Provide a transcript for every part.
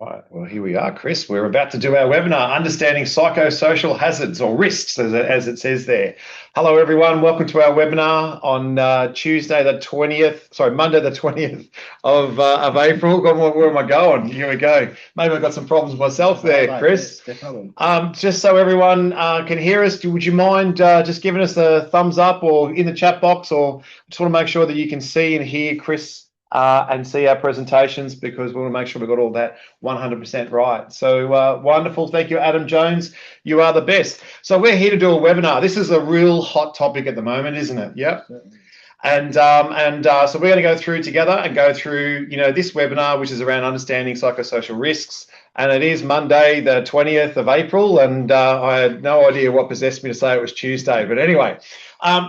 Right. Well, here we are, Chris. We're about to do our webinar, Understanding Psychosocial Hazards or Risks, as it says there. Hello, everyone. Welcome to our webinar on Monday the 20th of April. God, where am I going? Here we go. Maybe I've got some problems myself there, Chris. Yes, definitely. Just so everyone can hear us, would you mind just giving us a thumbs up or in the chat box, or just want to make sure that you can see and hear Chris and see our presentations, because we want to make sure we've got all that 100% right. So wonderful. Thank you, Adam Jones. You are the best. So we're here to do a webinar. This is a real hot topic at the moment, isn't it? Yep. And so we're going to go through together and go through, this webinar, which is around understanding psychosocial risks. And it is Monday, the 20th of April. And I had no idea what possessed me to say it was Tuesday. But anyway,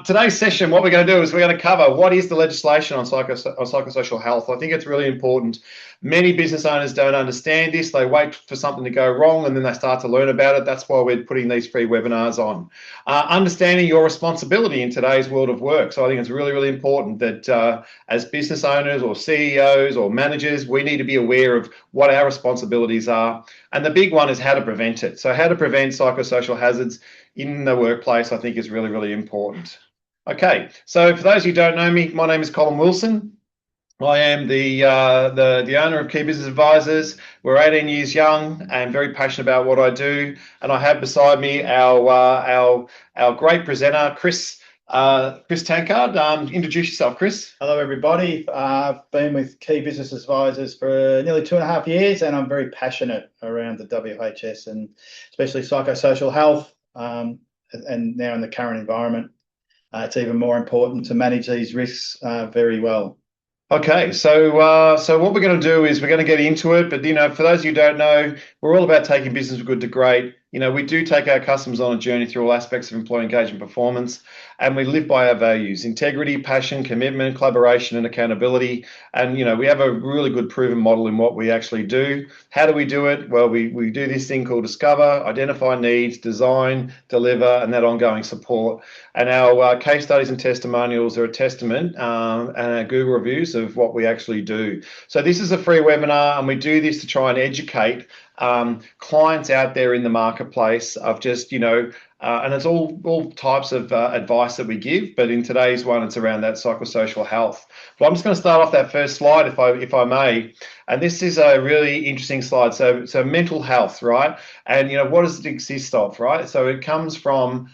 today's session, what we're going to do is we're going to cover what is the legislation on psychosocial health. I think it's really important. Many business owners don't understand this. They wait for something to go wrong and then they start to learn about it. That's why we're putting these free webinars on. Understanding your responsibility in today's world of work. So I think it's really, really important that as business owners or CEOs or managers, we need to be aware of what our responsibilities are. And the big one is how to prevent it. So how to prevent psychosocial hazards in the workplace, I think, is really, really important. Okay, so for those who don't know me, my name is Colin Wilson. I am the owner of Key Business Advisors. We're 18 years young and very passionate about what I do. And I have beside me our great presenter, Chris Tankard. Introduce yourself, Chris. Hello, everybody. I've been with Key Business Advisors for nearly 2.5 years, and I'm very passionate around the WHS and especially psychosocial health. And now in the current environment, it's even more important to manage these risks very well. Okay, so what we're going to do is we're going to get into it, but for those of you who don't know, we're all about taking business from good to great. We do take our customers on a journey through all aspects of employee engagement performance, and we live by our values: integrity, passion, commitment, collaboration, and accountability. And we have a really good proven model in what we actually do. How do we do it? Well, we do this thing called discover, identify needs, design, deliver, and that ongoing support. And our case studies and testimonials are a testament, and our Google reviews of what we actually do. So this is a free webinar, and we do this to try and educate clients out there in the marketplace of just, and it's all types of advice that we give, but in today's one, it's around that psychosocial health. But I'm just going to start off that first slide, if I may. And this is a really interesting slide. So mental health, right? And what does it exist of, right? So it comes from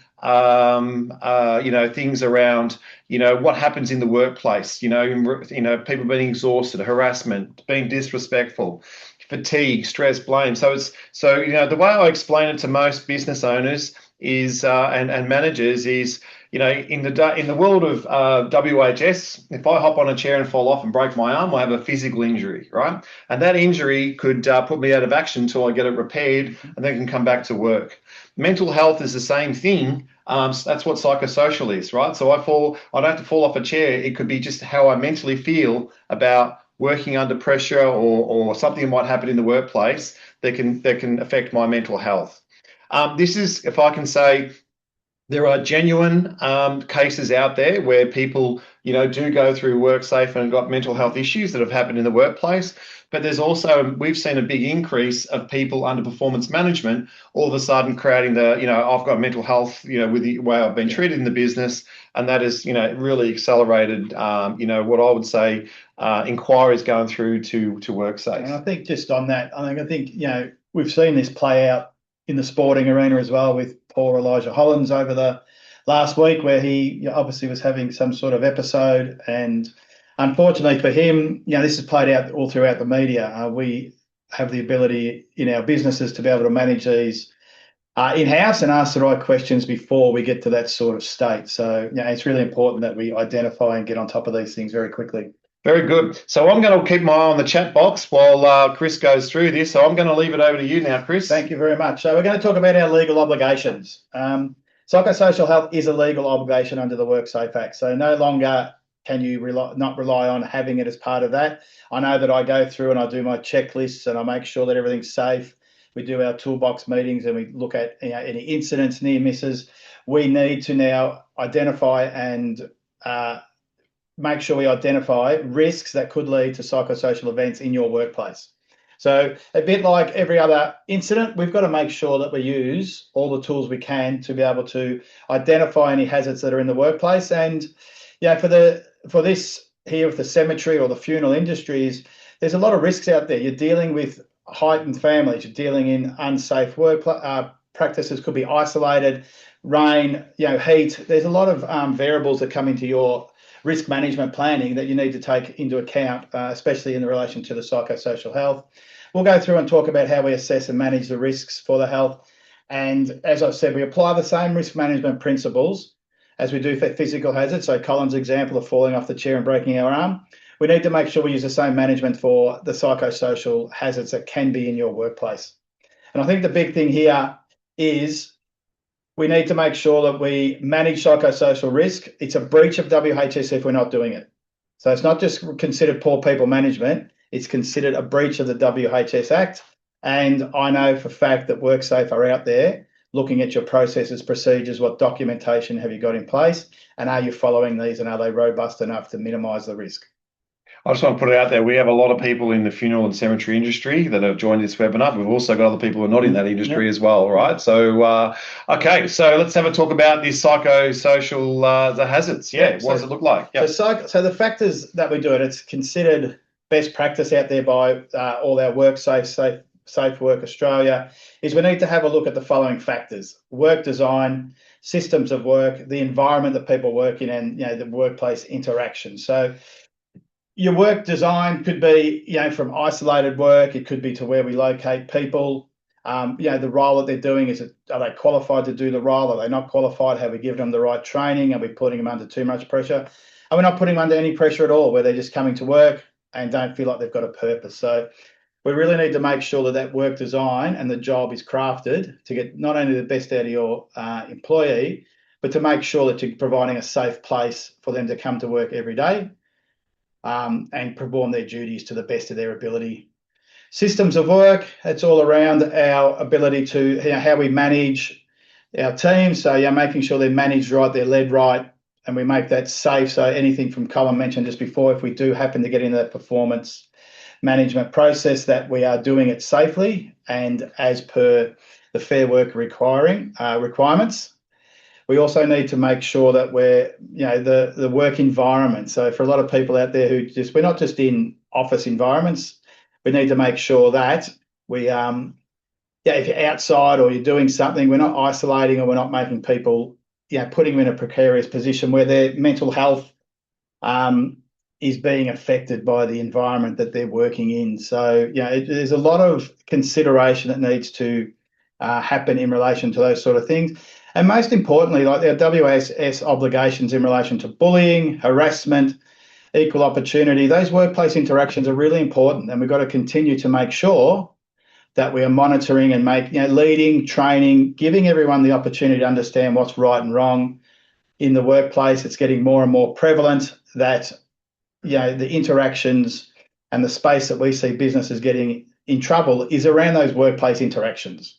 things around, what happens in the workplace, people being exhausted, harassment, being disrespectful, fatigue, stress, blame. So the way I explain it to most business owners is and managers is, in the world of WHS, if I hop on a chair and fall off and break my arm, I have a physical injury, right? And that injury could put me out of action until I get it repaired and then can come back to work. Mental health is the same thing. That's what psychosocial is, right? So I don't have to fall off a chair. It could be just how I mentally feel about working under pressure or something might happen in the workplace that can affect my mental health. This is, if I can say, there are genuine cases out there where people, do go through WorkSafe and got mental health issues that have happened in the workplace. But there's also, we've seen a big increase of people under performance management, all of a sudden creating I've got mental health, with the way I've been treated in the business. And that has, really accelerated, what I would say, inquiries going through to WorkSafe. And I think just on that, I think we've seen this play out in the sporting arena as well with poor Elijah Hollins over the last week, where he obviously was having some sort of episode. And unfortunately for him, this is played out all throughout the media. We have the ability in our businesses to be able to manage these in-house and ask the right questions before we get to that sort of state. So it's really important that we identify and get on top of these things very quickly. Very good. So I'm going to keep my eye on the chat box while Chris goes through this. So I'm going to leave it over to you now, Chris. Thank you very much. So we're going to talk about our legal obligations. Psychosocial health is a legal obligation under the WorkSafe Act. So no longer can you not rely on having it as part of that. I know that I go through and I do my checklists and I make sure that everything's safe. We do our toolbox meetings and we look at any incidents, near misses. We need to now identify and make sure we identify risks that could lead to psychosocial events in your workplace. So a bit like every other incident, we've got to make sure that we use all the tools we can to be able to identify any hazards that are in the workplace. And for this here with the cemetery or the funeral industries, there's a lot of risks out there. You're dealing with heightened families. You're dealing in unsafe work practices. Could be isolated, rain, heat. There's a lot of variables that come into your risk management planning that you need to take into account, especially in relation to the psychosocial health. We'll go through and talk about how we assess and manage the risks for the health. And as I've said, we apply the same risk management principles as we do for physical hazards. So Colin's example of falling off the chair and breaking our arm. We need to make sure we use the same management for the psychosocial hazards that can be in your workplace. And I think the big thing here is we need to make sure that we manage psychosocial risk. It's a breach of WHS if we're not doing it. So it's not just considered poor people management, it's considered a breach of the WHS Act. And I know for a fact that WorkSafe are out there looking at your processes, procedures, what documentation have you got in place, and are you following these, and are they robust enough to minimise the risk? I just want to put it out there. We have a lot of people in the funeral and cemetery industry that have joined this webinar. We've also got other people who are not in that industry as well, right? So, okay, so let's have a talk about these psychosocial the hazards. What does it look like? So the factors that we do it's considered best practice out there by all our WorkSafe, Safe Work Australia, is we need to have a look at the following factors: work design, systems of work, the environment that people work in, and the workplace interaction. So your work design could be, from isolated work. It could be to where we locate people. The role that they're doing, are they qualified to do the role? Are they not qualified? Have we given them the right training? Are we putting them under too much pressure? Are we not putting them under any pressure at all, where they're just coming to work and don't feel like they've got a purpose? So we really need to make sure that work design and the job is crafted to get not only the best out of your employee, but to make sure that you're providing a safe place for them to come to work every day and perform their duties to the best of their ability. Systems of work, it's all around our ability to, how we manage our teams. So, making sure they're managed right, they're led right, and we make that safe. So anything from Colin mentioned just before, if we do happen to get into that performance management process, that we are doing it safely and as per the Fair Work requirements. We also need to make sure that we're, the work environment. So for a lot of people out there we're not just in office environments, we need to make sure that we, if you're outside or you're doing something, we're not isolating or we're not making people, putting them in a precarious position where their mental health is being affected by the environment that they're working in. So, there's a lot of consideration that needs to happen in relation to those sort of things. And most importantly, like our WHS obligations in relation to bullying, harassment, equal opportunity, those workplace interactions are really important. And we've got to continue to make sure that we are monitoring and leading, training, giving everyone the opportunity to understand what's right and wrong in the workplace. It's getting more and more prevalent that, the interactions and the space that we see businesses getting in trouble is around those workplace interactions.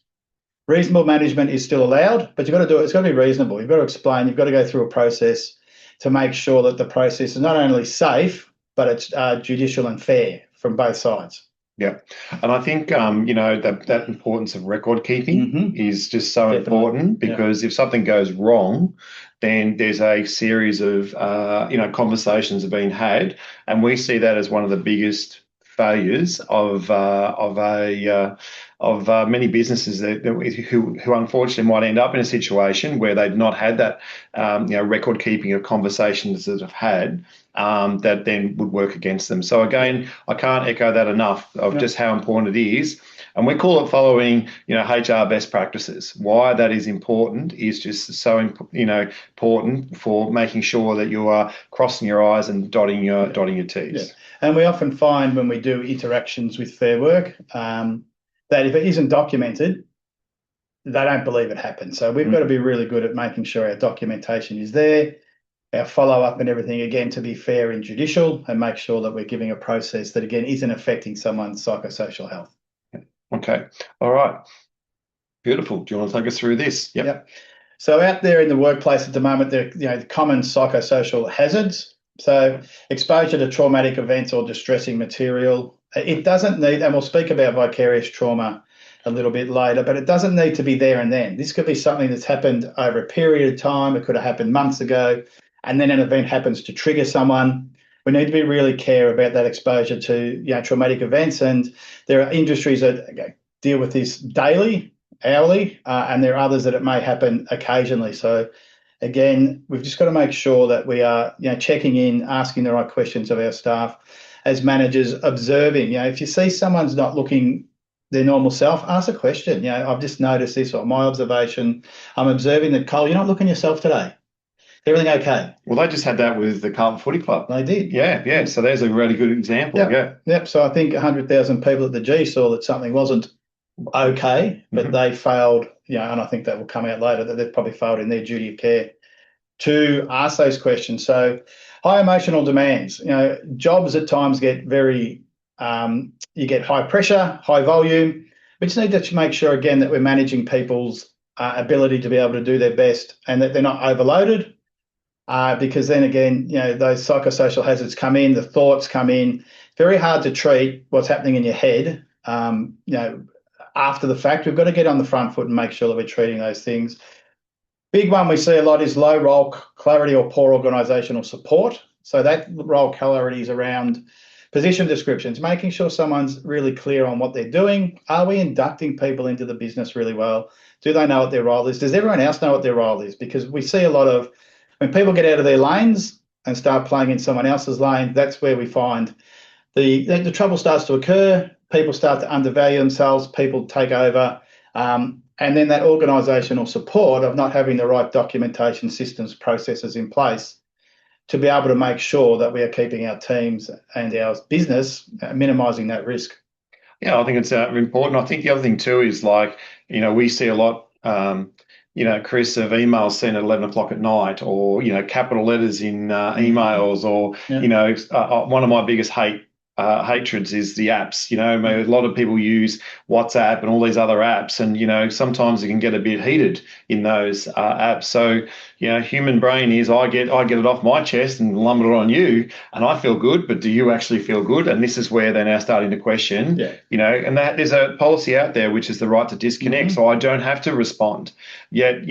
Reasonable management is still allowed, but you've got to do it. It's got to be reasonable. You've got to explain. You've got to go through a process to make sure that the process is not only safe, but it's judicial and fair from both sides. Yeah. And I think, that importance of record keeping is just so important, because if something goes wrong, then there's a series of, conversations have been had. And we see that as one of the biggest failures of many businesses who unfortunately might end up in a situation where they've not had that record keeping of conversations that have had that then would work against them. So again, I can't echo that enough of just how important it is. And we call it following, HR best practices. Why that is important is just so, important for making sure that you are crossing your I's and dotting your T's. Yeah. And we often find when we do interactions with Fair Work that if it isn't documented, they don't believe it happened. So we've got to be really good at making sure our documentation is there, our follow-up and everything, again, to be fair and judicial, and make sure that we're giving a process that, again, isn't affecting someone's psychosocial health. Okay. All right. Beautiful. Do you want to take us through this? Yep. So out there in the workplace at the moment, the common psychosocial hazards. So exposure to traumatic events or distressing material, It doesn't need, and we'll speak about vicarious trauma a little bit later, but it doesn't need to be there and then. This could be something that's happened over a period of time. It could have happened months ago, and then an event happens to trigger someone. We need to be really care about that exposure to traumatic events, and there are industries that deal with this daily, hourly, and there are others that it may happen occasionally. So again, we've just got to make sure that we are checking in, asking the right questions of our staff as managers, observing. If you see someone's not looking their normal self, ask a question. I've just noticed this, or my observation, I'm observing that, Cole, you're not looking yourself today. Everything okay? Well, they just had that with the Carlton Footy Club. They did. Yeah. So there's a really good example. Yep. So I think 100,000 people at the G saw that something wasn't okay, but they failed, and I think that will come out later, that they've probably failed in their duty of care to ask those questions. So high emotional demands, jobs at times get very, you get high pressure, high volume. We just need to make sure, again, that we're managing people's ability to be able to do their best and that they're not overloaded, because then again, those psychosocial hazards come in, the thoughts come in. Very hard to treat what's happening in your head, after the fact. We've got to get on the front foot and make sure that we're treating those things. Big one we see a lot is low role clarity or poor organisational support. So that role clarity is around position descriptions, making sure someone's really clear on what they're doing. Are we inducting people into the business really well? Do they know what their role is? Does everyone else know what their role is? Because we see a lot of, when people get out of their lanes and start playing in someone else's lane, that's where we find the trouble starts to occur. People start to undervalue themselves, people take over, and then that organisational support of not having the right documentation, systems, processes in place to be able to make sure that we are keeping our teams and our business minimising that risk. Yeah, I think it's important. I think the other thing too is we see a lot, Chris, of emails sent at 11 o'clock at night, or, capital letters in emails, or, one of my biggest hatreds is the apps. A lot of people use WhatsApp and all these other apps, and sometimes it can get a bit heated in those apps. So human brain is, I get it off my chest and lumber it on you, and I feel good, but do you actually feel good? And this is where they're now starting to question. And that there's a policy out there which is the right to disconnect, so I don't have to respond. Yet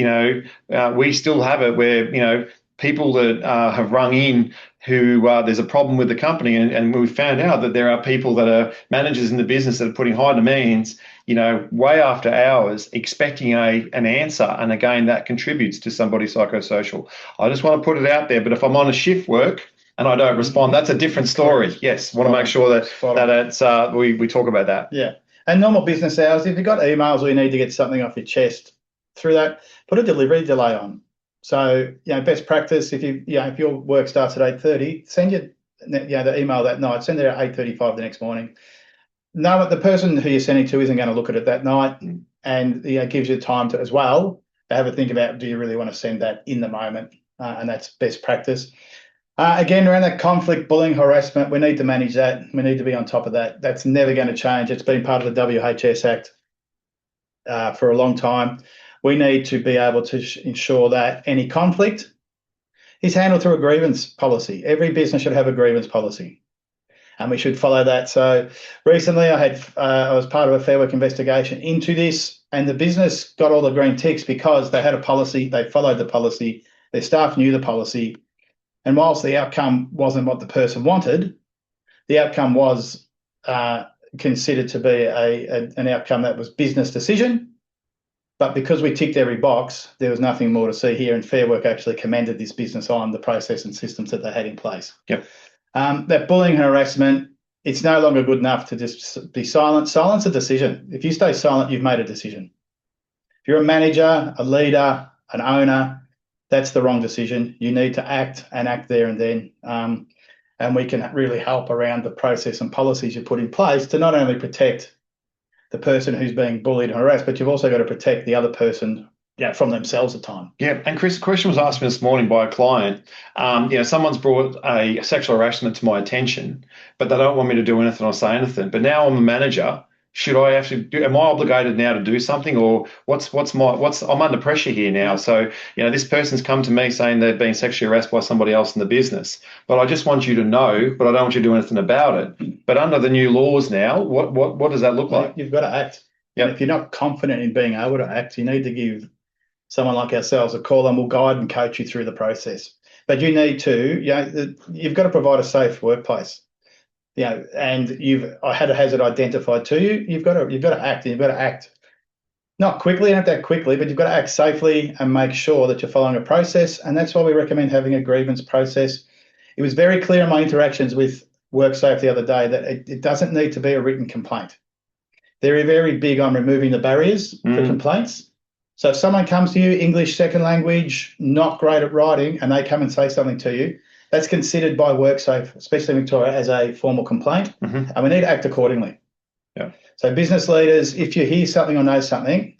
we still have it where people that have rung in who there's a problem with the company, and we've found out that there are people that are managers in the business that are putting high demands, way after hours, expecting an answer, and again that contributes to somebody psychosocial. I just want to put it out there, but if I'm on a shift work and I don't respond, that's a different story. Yes, want to make sure that it's we talk about that. Yeah, and normal business hours. If you've got emails or you need to get something off your chest through that, put a delivery delay on. So, best practice, if your work starts at 8:30, send the email that night, send it at 8:35 the next morning. Know the person who you're sending to isn't going to look at it that night, and gives you time to as well to have a think about, do you really want to send that in the moment? And that's best practice. Again, around that conflict, bullying, harassment, we need to manage that. We need to be on top of that. That's never going to change. It's been part of the WHS Act for a long time. We need to be able to ensure that any conflict is handled through a grievance policy. Every business should have a grievance policy, and we should follow that. So recently I was part of a Fair Work investigation into this, and the business got all the green ticks because they had a policy, they followed the policy, their staff knew the policy, and whilst the outcome wasn't what the person wanted, the outcome was considered to be an outcome that was business decision. But because we ticked every box, there was nothing more to see here, and Fair Work actually commended this business on the process and systems that they had in place. Yep. That bullying and harassment, it's no longer good enough to just be silent. Silence a decision. If you stay silent, you've made a decision. If you're a manager, a leader, an owner, that's the wrong decision. You need to act, and act there and then. And we can really help around the process and policies you put in place to not only protect the person who's being bullied and harassed, but you've also got to protect the other person from themselves at time. Yeah, and Chris, a question was asked me this morning by a client. Someone's brought a sexual harassment to my attention, but they don't want me to do anything or say anything. But now I'm a manager, should I actually do, am I obligated now to do something, or I'm under pressure here now. So, this person's come to me saying they've been sexually harassed by somebody else in the business, but I just want you to know, but I don't want you to do anything about it. But under the new laws now, what does that look like? You've got to act. Yep. And if you're not confident in being able to act, you need to give someone like ourselves a call, and we'll guide and coach you through the process. But you need to, you've got to provide a safe workplace. And I had a hazard identified to you. You've got to act. And you've got to act not quickly, you don't have to act quickly, but you've got to act safely and make sure that you're following a process. And that's why we recommend having a grievance process. It was very clear in my interactions with WorkSafe the other day that it doesn't need to be a written complaint. They're very big on removing the barriers for complaints. So if someone comes to you, English second language, not great at writing, and they come and say something to you, that's considered by WorkSafe, especially in Victoria, as a formal complaint, and we need to act accordingly. Yeah. So business leaders, if you hear something or know something,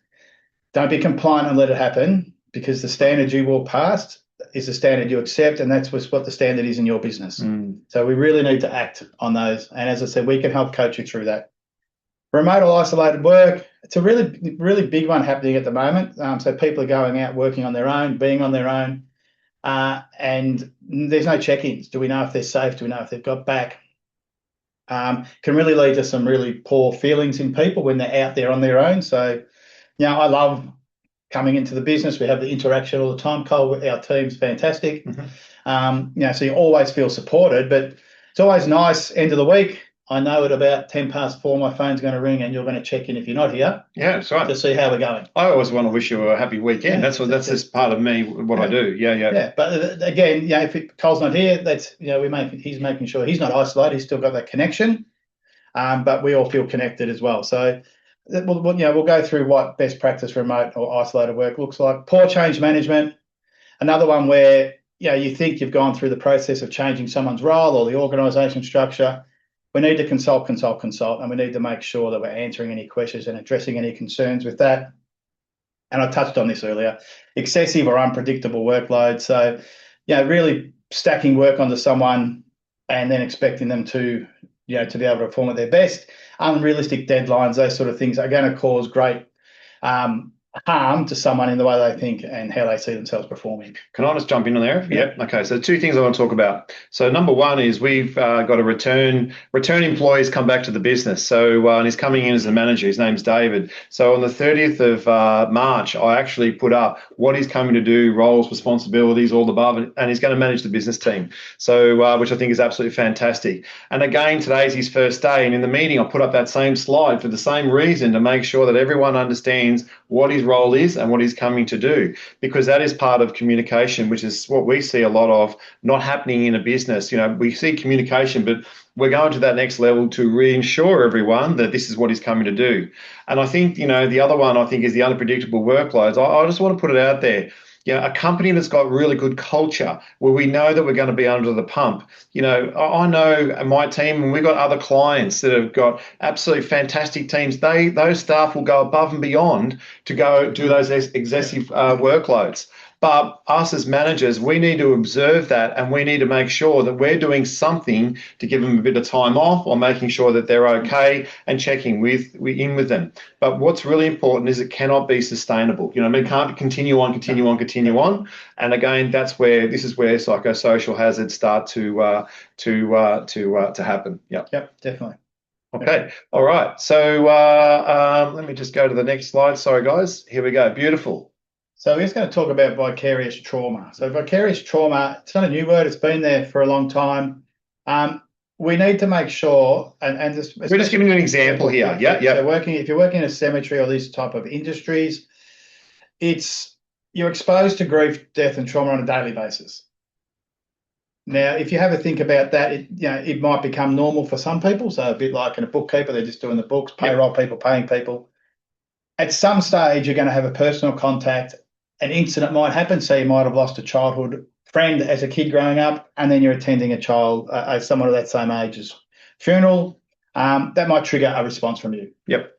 don't be compliant and let it happen, because the standard you walk past is the standard you accept, and that's what the standard is in your business. So we really need to act on those. And as I said, we can help coach you through that. Remote or isolated work, it's a really, really big one happening at the moment. So people are going out, working on their own, being on their own, and there's no check-ins. Do we know if they're safe? Do we know if they've got back? Can really lead to some really poor feelings in people when they're out there on their own. So, I love coming into the business. We have the interaction all the time. Cole, our team's fantastic. So you always feel supported, but it's always nice, end of the week, I know at about 4:10, my phone's going to ring and you're going to check in if you're not here. Yeah, that's right. To see how we're going. I always want to wish you a happy weekend. That's just part of me, what I do. Yeah. But again, if Cole's not here, that's he's making sure he's not isolated. He's still got that connection, but we all feel connected as well. So we'll go through what best practice remote or isolated work looks like. Poor change management, another one where you think you've gone through the process of changing someone's role or the organisation structure. We need to consult, and we need to make sure that we're answering any questions and addressing any concerns with that. And I touched on this earlier, excessive or unpredictable workload. So, really stacking work onto someone and then expecting them to, to be able to perform at their best. Unrealistic deadlines, those sort of things are going to cause great harm to someone in the way they think and how they see themselves performing. Can I just jump in on there? Yep. Okay. So two things I want to talk about. So number one is we've got a return employees come back to the business. So and he's coming in as a manager. His name's David. So on the 30th of March, I actually put up what he's coming to do, roles, responsibilities, all above, and he's going to manage the business team. So which I think is absolutely fantastic. And again, today's his first day, and in the meeting, I put up that same slide for the same reason, to make sure that everyone understands what his role is and what he's coming to do, because that is part of communication, which is what we see a lot of not happening in a business. We see communication, but we're going to that next level to reassure everyone that this is what he's coming to do. And I think, the other one I think is the unpredictable workloads. I just want to put it out there. A company that's got really good culture, where we know that we're going to be under the pump. I know my team, and we've got other clients that have got absolutely fantastic teams. Those staff will go above and beyond to go do those excessive workloads. But us as managers, we need to observe that, and we need to make sure that we're doing something to give them a bit of time off, or making sure that they're okay, and checking in with them. But what's really important is it cannot be sustainable. It can't continue on. And again, this is where psychosocial hazards start to happen. Yep, definitely. Okay. All right. So let me just go to the next slide. Sorry, guys. Here we go. Beautiful. So we're just going to talk about vicarious trauma. So vicarious trauma, it's not a new word. It's been there for a long time. We need to make sure, and this, we're just giving you an example here. Yeah. So if you're working in a cemetery or these type of industries, you're exposed to grief, death, and trauma on a daily basis. Now, if you have a think about that, it might become normal for some people. So a bit like in a bookkeeper, they're just doing the books, payroll people, paying people. At some stage, you're going to have a personal contact. An incident might happen. So you might have lost a childhood friend as a kid growing up, and then you're attending someone of that same age's funeral. That might trigger a response from you. Yep.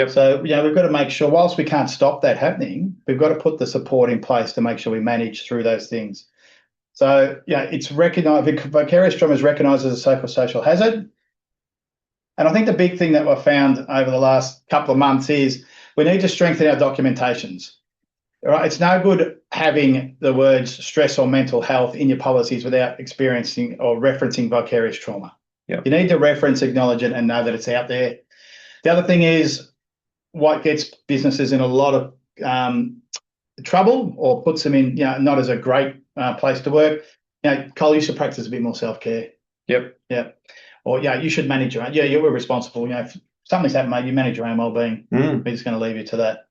So, we've got to make sure, whilst we can't stop that happening, we've got to put the support in place to make sure we manage through those things. So, it's recognised, vicarious trauma is recognised as a psychosocial hazard. And I think the big thing that we've found over the last couple of months is we need to strengthen our documentations. Right? It's no good having the words stress or mental health in your policies without experiencing or referencing vicarious trauma. Yep. You need to reference, acknowledge it, and know that it's out there. The other thing is what gets businesses in a lot of trouble or puts them in, not as a great place to work. Cole, you should practice a bit more self-care. Yep. Yep. Or, you should manage your own. Yeah, you're responsible. If something's happened, mate, you manage your own well-being. We're just going to leave you to that.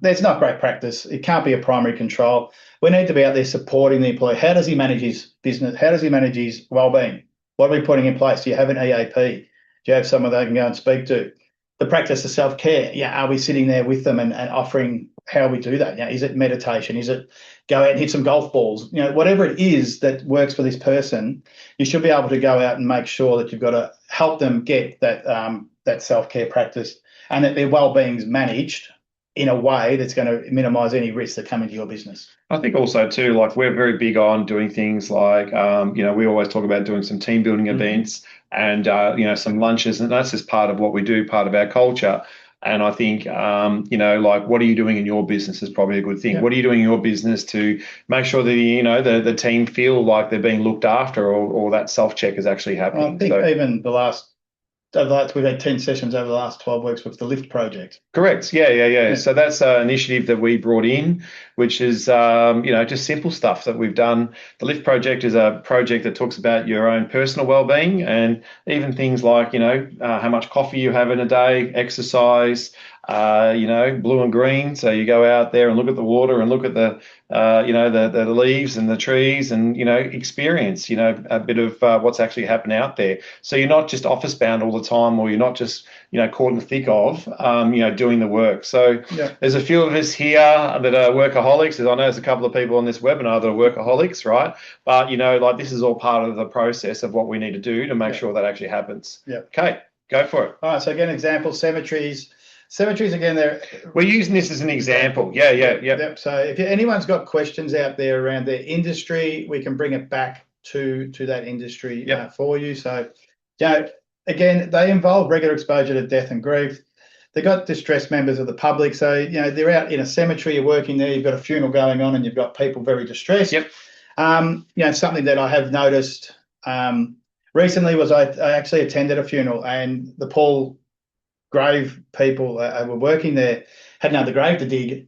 That's not great practice. It can't be a primary control. We need to be out there supporting the employee. How does he manage his business? How does he manage his well-being? What are we putting in place? Do you have an EAP? Do you have someone they can go and speak to? The practice of self-care. Are we sitting there with them and offering how we do that? Is it meditation? Is it go out and hit some golf balls? Whatever it is that works for this person, you should be able to go out and make sure that you've got to help them get that self-care practice and that their well-being is managed in a way that's going to minimise any risks that come into your business. I think also too, like we're very big on doing things like, we always talk about doing some team building events and, some lunches, and that's just part of what we do, part of our culture. And I think, like what are you doing in your business is probably a good thing. Yep. What are you doing in your business to make sure that, the team feel like they're being looked after or that self-check is actually happening? I think even we've had 10 sessions over the last 12 weeks with the LIFT project. Correct. Yeah. So that's an initiative that we brought in, which is, just simple stuff that we've done. The LIFT project is a project that talks about your own personal well-being and even things like, how much coffee you have in a day, exercise, blue and green. So you go out there and look at the water and look at the leaves and the trees and, experience, a bit of what's actually happening out there. So you're not just office bound all the time, or you're not just, caught in the thick of, doing the work. So there's a few of us here that are workaholics. I know there's a couple of people on this webinar that are workaholics, right? But, this is all part of the process of what we need to do to make sure that actually happens. Yeah. Okay, go for it. All right. So again, example, cemeteries. Cemeteries, again, we're using this as an example. Yeah. So if anyone's got questions out there around their industry, we can bring it back to that industry for you. So, again, they involve regular exposure to death and grief. They've got distressed members of the public. So, they're out in a cemetery, you're working there, you've got a funeral going on and you've got people very distressed. Yep. Something that I have noticed recently was I actually attended a funeral and the Paul grave people were working there, had another grave to dig,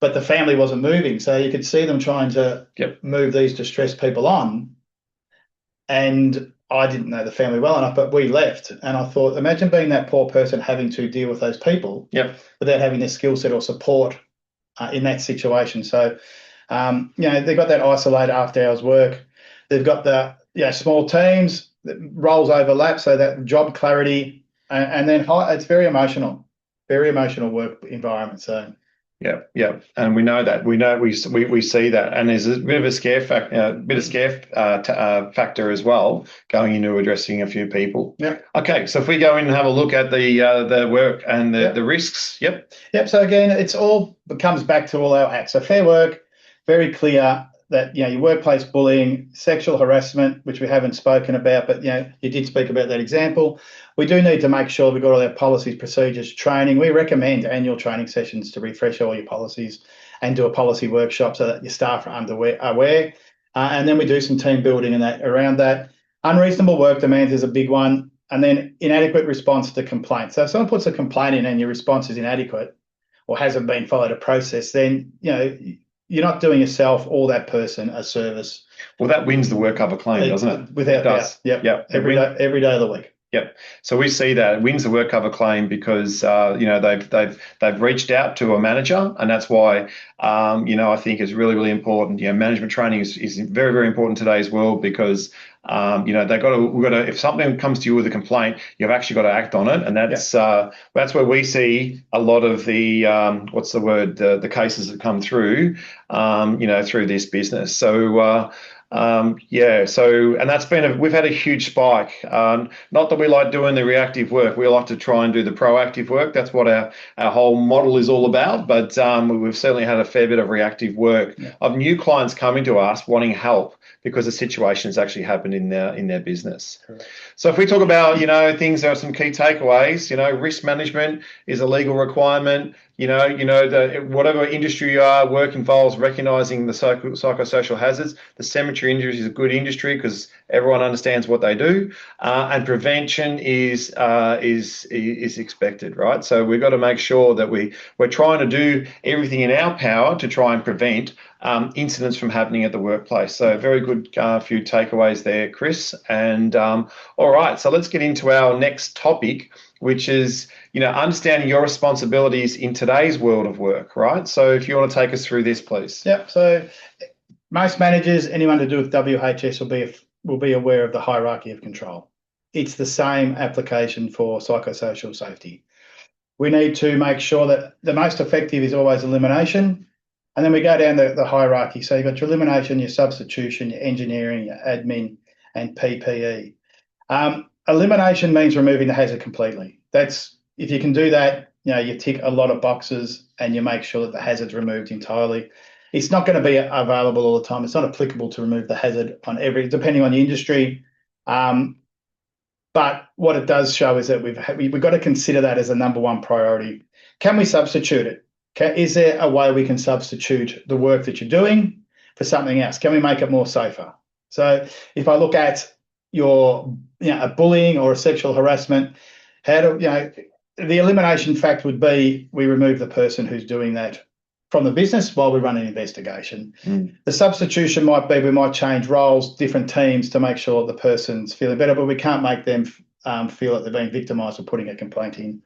but the family wasn't moving. So you could see them trying to move these distressed people on. And I didn't know the family well enough, but we left. And I thought, imagine being that poor person having to deal with those people without having the skill set or support in that situation. So, they've got that isolated after hours work. They've got the small teams, roles overlap, so that job clarity. And then it's very emotional work environment. So, yeah, and we know that. We see that, and there's a bit of a scare factor as well going into addressing a few people. Yeah. Okay, so if we go in and have a look at the work and the risks. Yep. So again, it comes back to all our acts. So fair work, very clear. That your workplace bullying, sexual harassment, which we haven't spoken about, but you did speak about that example. We do need to make sure we've got all our policies, procedures, training. We recommend annual training sessions to refresh all your policies and do a policy workshop so that your staff are aware. And then we do some team building and that around that. Unreasonable work demands is a big one, and then inadequate response to complaints. So if someone puts a complaint in and your response is inadequate or hasn't been followed a process, then you're not doing yourself or that person a service. Well, that wins the work cover claim, doesn't it? Without doubt. Yep. Every day of the week. Yep. So we see that it wins the work cover claim because they've reached out to a manager, and that's why I think it's really, really important. Management training is very, very important in today's world because we've got to if something comes to you with a complaint, you've actually got to act on it, and that's where we see a lot of the the cases that come through through this business. So Yeah, so and that's been we've had a huge spike. Not that we like doing the reactive work, we like to try and do the proactive work. That's what our whole model is all about. But we've certainly had a fair bit of reactive work of new clients coming to us wanting help because the situation's actually happened in their business. Correct. So if we talk about things, there are some key takeaways. Risk management is a legal requirement. Whatever industry you are, work involves recognizing the psychosocial hazards. The cemetery industry is a good industry because everyone understands what they do, and prevention is expected, right? So we've got to make sure that we're trying to do everything in our power to try and prevent incidents from happening at the workplace. So very good few takeaways there, Chris. And all right, so let's get into our next topic, which is understanding your responsibilities in today's world of work, right? So if you want to take us through this, please. Yep. So most managers, anyone to do with WHS will be aware of the hierarchy of control. It's the same application for psychosocial safety. We need to make sure that the most effective is always elimination. And then we go down the hierarchy. So you've got your elimination, your substitution, your engineering, your admin, and PPE. Elimination means removing the hazard completely. If you can do that, you tick a lot of boxes and you make sure that the hazard's removed entirely. It's not going to be available all the time. It's not applicable to remove the hazard depending on the industry. But what it does show is that we've got to consider that as a number one priority. Can we substitute it? Is there a way we can substitute the work that you're doing for something else? Can we make it more safer? So if I look at a bullying or a sexual harassment, the elimination fact would be we remove the person who's doing that from the business while we run an investigation. The substitution might be we might change roles, different teams to make sure the person's feeling better, but we can't make them feel that they're being victimised or putting a complaint in.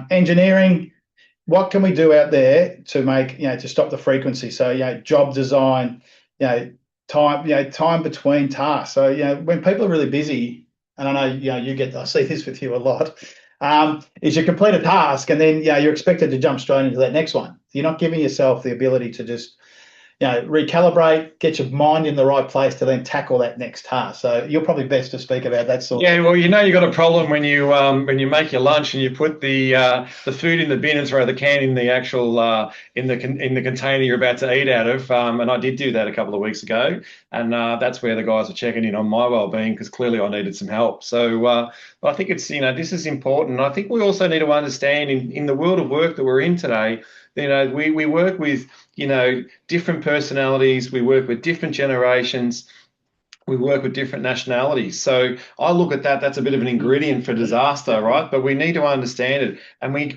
Engineering, what can we do out there to make to stop the frequency? So job design, time between tasks. So when people are really busy, and I know I see this with you a lot, is you complete a task and then you're expected to jump straight into that next one. You're not giving yourself the ability to just recalibrate, get your mind in the right place to then tackle that next task. So you're probably best to speak about that sort. Yeah, well, you got a problem when you make your lunch and you put the food in the bin and throw the can in the actual in the container you're about to eat out of. And I did do that a couple of weeks ago, and that's where the guys are checking in on my well-being because clearly I needed some help. So I think it's this is important. I think we also need to understand in the world of work that we're in today. We work with different personalities, we work with different generations, we work with different nationalities. So I look at that's a bit of an ingredient for disaster, right? But we need to understand it, and we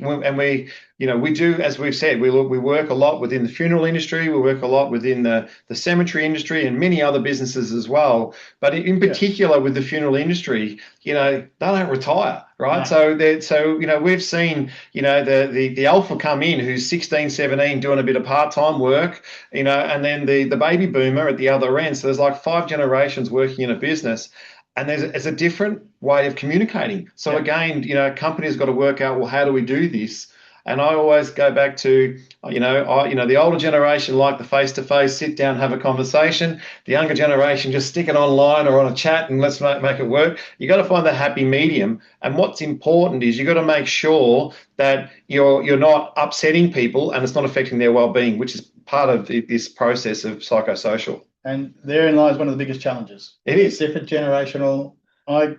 do, as we've said, we work a lot within the funeral industry, we work a lot within the cemetery industry and many other businesses as well. But in particular with the funeral industry, they don't retire, right? No. So we've seen the alpha come in who's 16, 17 doing a bit of part-time work, and then the baby boomer at the other end. So there's like 5 generations working in a business. And there's a different way of communicating. So again, companies got to work out, well, how do we do this? And I always go back to, the older generation like the face-to-face, sit down, have a conversation. The younger generation just stick it online or on a chat and let's make it work. You got to find that happy medium. And what's important is you got to make sure that you're not upsetting people and it's not affecting their well-being, which is part of this process of psychosocial. And therein lies one of the biggest challenges. It is. Different generational. I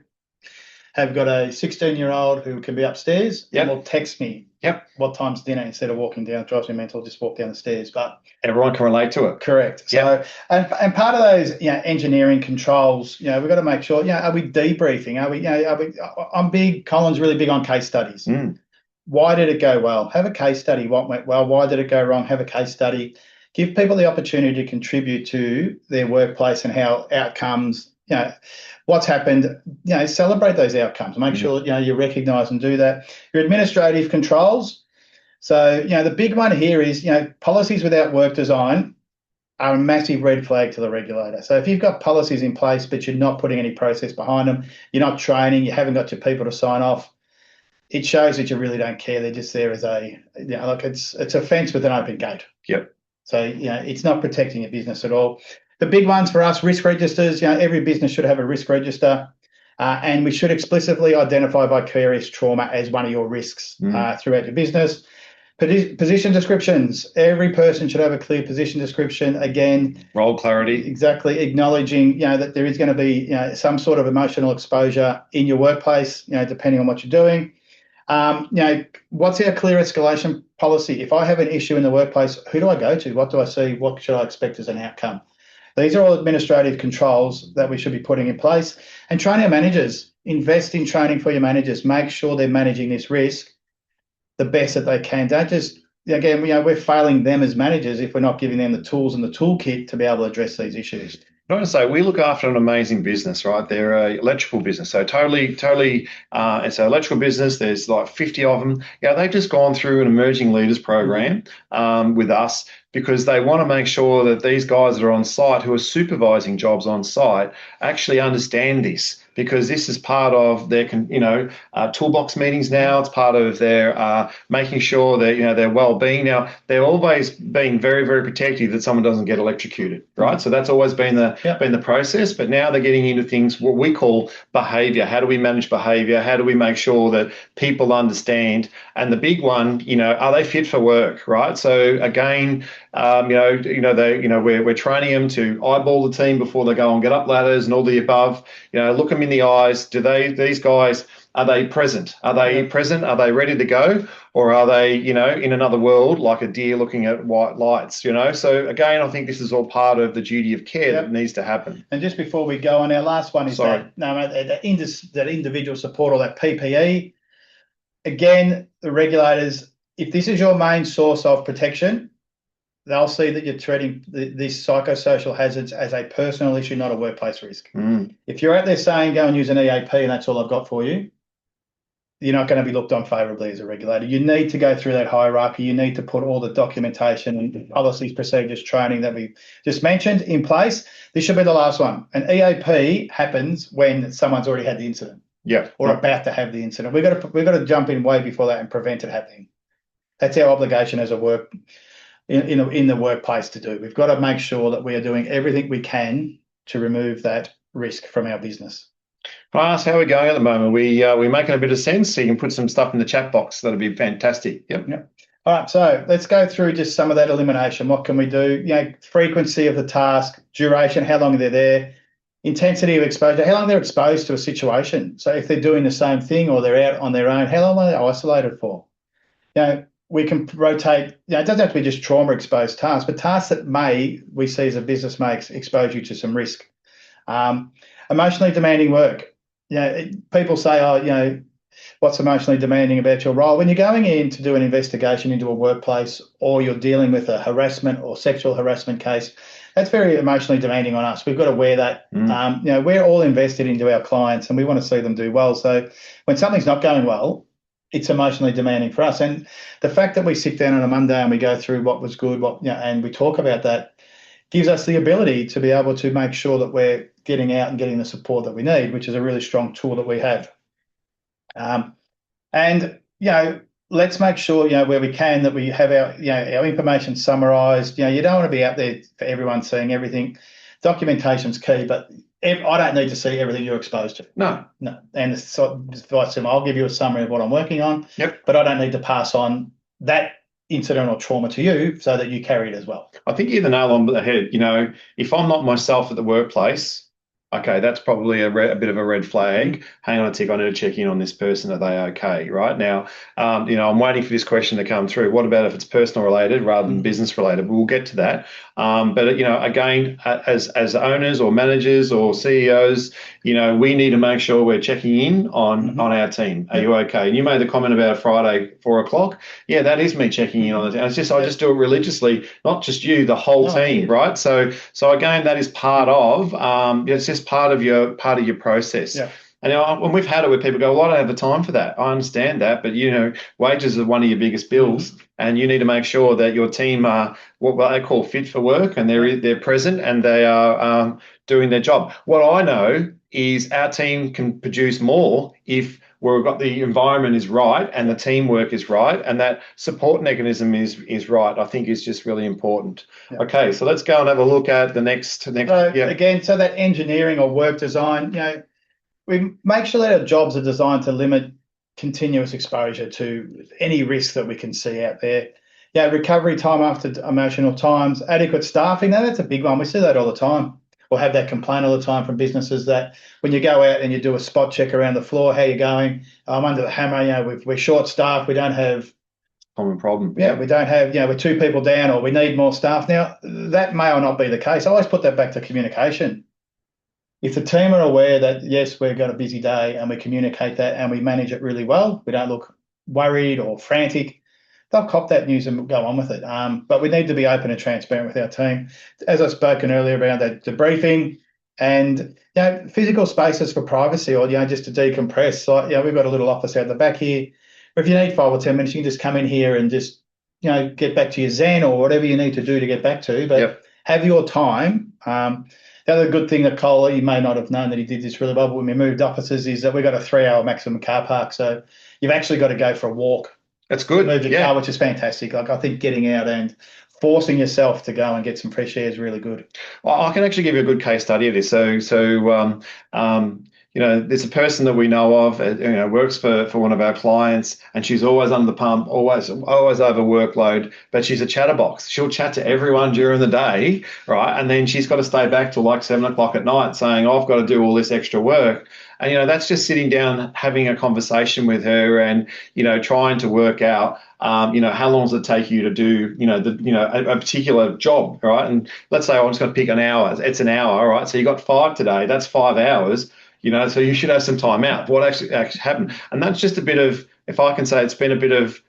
have got a 16-year-old who can be upstairs and will text me what time's dinner instead of walking down. It drives me mental, just walk down the stairs. But everyone can relate to it. Correct. So, and part of those engineering controls, we've got to make sure, are we debriefing? I'm big, Colin's really big on case studies. Why did it go well? Have a case study. What went well? Why did it go wrong? Have a case study. Give people the opportunity to contribute to their workplace and how outcomes, what's happened, celebrate those outcomes. Make sure, you recognise and do that. Your administrative controls. So, the big one here is, policies without work design are a massive red flag to the regulator. So if you've got policies in place, but you're not putting any process behind them, you're not training, you haven't got your people to sign off, it shows that you really don't care. They're just there as it's a fence with an open gate. Yep. So, it's not protecting your business at all. The big ones for us, risk registers. Every business should have a risk register, and we should explicitly identify vicarious trauma as one of your risks throughout your business. Position descriptions. Every person should have a clear position description. Again, role clarity. Exactly, acknowledging that there is going to be some sort of emotional exposure in your workplace. Depending on what you're doing. What's our clear escalation policy? If I have an issue in the workplace, who do I go to? What do I see? What should I expect as an outcome? These are all administrative controls that we should be putting in place. And train our managers. Invest in training for your managers. Make sure they're managing this risk the best that they can. Don't just, again, we're failing them as managers if we're not giving them the tools and the toolkit to be able to address these issues. I want to say we look after an amazing business, right? They're an electrical business, so totally. It's an electrical business. There's like 50 of them. They've just gone through an emerging leaders program with us because they want to make sure that these guys that are on site, who are supervising jobs on site, actually understand this. Because this is part of their, toolbox meetings now. It's part of their making sure that their well-being. Now they've always been very, very protective that someone doesn't get electrocuted, right? So that's always been the process. But now they're getting into things what we call behaviour. How do we manage behaviour? How do we make sure that people understand? And the big one, are they fit for work, right? So again, we're training them to eyeball the team before they go and get up ladders and all the above. Look them in the eyes. These guys, are they present? Are they present? Are they ready to go? Or are they, in another world like a deer looking at white lights, So again, I think this is all part of the duty of care that needs to happen. And just before we go on, our last one is that individual support or that PPE. Again, the regulators, if this is your main source of protection, they'll see that you're treating these psychosocial hazards as a personal issue, not a workplace risk. If you're out there saying go and use an EAP and that's all I've got for you, you're not going to be looked on favourably as a regulator. You need to go through that hierarchy. You need to put all the documentation and policies, procedures, training that we just mentioned in place. This should be the last one. An EAP happens when someone's already had the incident, or about to have the incident. We've got to jump in way before that and prevent it happening. That's our obligation as a in the workplace to do. We've got to make sure that we are doing everything we can to remove that risk from our business. Can I ask how we're going at the moment? We making a bit of sense? So you can put some stuff in the chat box. That'll be fantastic. Yep. All right, so let's go through just some of that elimination. What can we do? Frequency of the task, duration, how long they're there, intensity of exposure, how long they're exposed to a situation. So if they're doing the same thing or they're out on their own, how long are they isolated for? We can rotate, it doesn't have to be just trauma-exposed tasks, but tasks that we see as a business may expose you to some risk. Emotionally demanding work. People say, what's emotionally demanding about your role? When you're going in to do an investigation into a workplace or you're dealing with a harassment or sexual harassment case, that's very emotionally demanding on us. We've got to wear that. We're all invested into our clients and we want to see them do well. So when something's not going well, it's emotionally demanding for us. And the fact that we sit down on a Monday and we go through what was good, and we talk about that gives us the ability to be able to make sure that we're getting out and getting the support that we need, which is a really strong tool that we have. Let's make sure, where we can, that we have our information summarised. You don't want to be out there for everyone seeing everything. Documentation's key, but I don't need to see everything you're exposed to. No. And so I'll give you a summary of what I'm working on, but I don't need to pass on that incident or trauma to you so that you carry it as well. I think you hit the nail on the head. If I'm not myself at the workplace, okay, that's probably a bit of a red flag. Hang on a tick, I need to check in on this person. Are they okay? Right now, I'm waiting for this question to come through. What about if it's personal related rather than business related? We'll get to that. But again, as owners or managers or CEOs, we need to make sure we're checking in on our team. Are you okay? And you made the comment about Friday 4:00. Yeah, that is me checking in on it. And it's just I just do it religiously, not just you, the whole team, right? So again, that is part of it's just part of your process. Yeah. And when we've had it where people go, well, I don't have the time for that. I understand that, but wages are one of your biggest bills, and you need to make sure that your team are what they call fit for work, and they're present and they are doing their job. What I know is our team can produce more if where we've got the environment is right and the teamwork is right and that support mechanism is right, I think is just really important. Yeah. Okay, so let's go and have a look at the next. So again, so that engineering or work design, we make sure that our jobs are designed to limit continuous exposure to any risk that we can see out there. Yeah, recovery time after emotional times, adequate staffing. Now that's a big one. We see that all the time. Or have that complaint all the time from businesses that when you go out and you do a spot check around the floor, how you going? I'm under the hammer. We're short staffed. We don't have common problem. Yeah, we don't have. We're 2 people down, or we need more staff. Now that may or not be the case. I always put that back to communication. If the team are aware that yes, we've got a busy day and we communicate that and we manage it really well, we don't look worried or frantic, they'll cop that news and go on with it. But we need to be open and transparent with our team. As I've spoken earlier about the debriefing and physical spaces for privacy or just to decompress. Like we've got a little office out the back here. If you need 5 or 10 minutes, you can just come in here and just get back to your Zen or whatever you need to do to get back to. But have your time. The other good thing that Cole, you may not have known that he did this really well, but when we moved offices, is that we've got a 3-hour maximum car park. So you've actually got to go for a walk. That's good. Move your car, which is fantastic. Like I think getting out and forcing yourself to go and get some fresh air is really good. Well, I can actually give you a good case study of this. There's a person that we know of, works for one of our clients, and she's always under the pump, always over workload, but she's a chatterbox. She'll chat to everyone during the day, right? And then she's got to stay back till like 7 o'clock at night saying, I've got to do all this extra work. And, that's just sitting down, having a conversation with her and, trying to work out, how long does it take you to do, a particular job, right? And let's say I'm just going to pick an hour. It's an hour, right? So you got 5 today. That's 5 hours. So you should have some time out. What actually happened? And that's just a bit of, if I can say, it's been a bit of,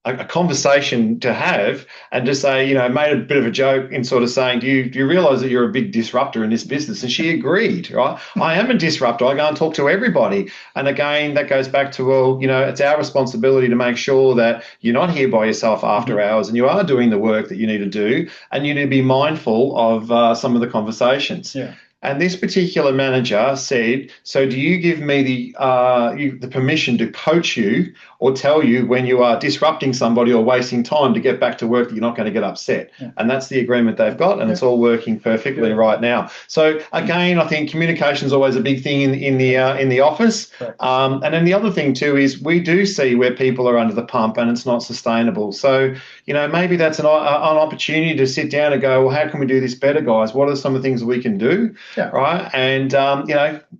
a conversation to have and just say, made a bit of a joke in sort of saying, do you realize that you're a big disruptor in this business? And she agreed, right? I am a disruptor. I go and talk to everybody. And again, that goes back to, well, it's our responsibility to make sure that you're not here by yourself after hours and you are doing the work that you need to do. And you need to be mindful of some of the conversations. Yeah. And this particular manager said, so do you give me the permission to coach you or tell you when you are disrupting somebody or wasting time to get back to work that you're not going to get upset? Yeah. And that's the agreement they've got, and it's all working perfectly right now. So again, I think communication is always a big thing in the office. And then the other thing too is we do see where people are under the pump and it's not sustainable. So, maybe that's an opportunity to sit down and go, well, how can we do this better, guys? What are some of the things we can do? Yeah. Right. And,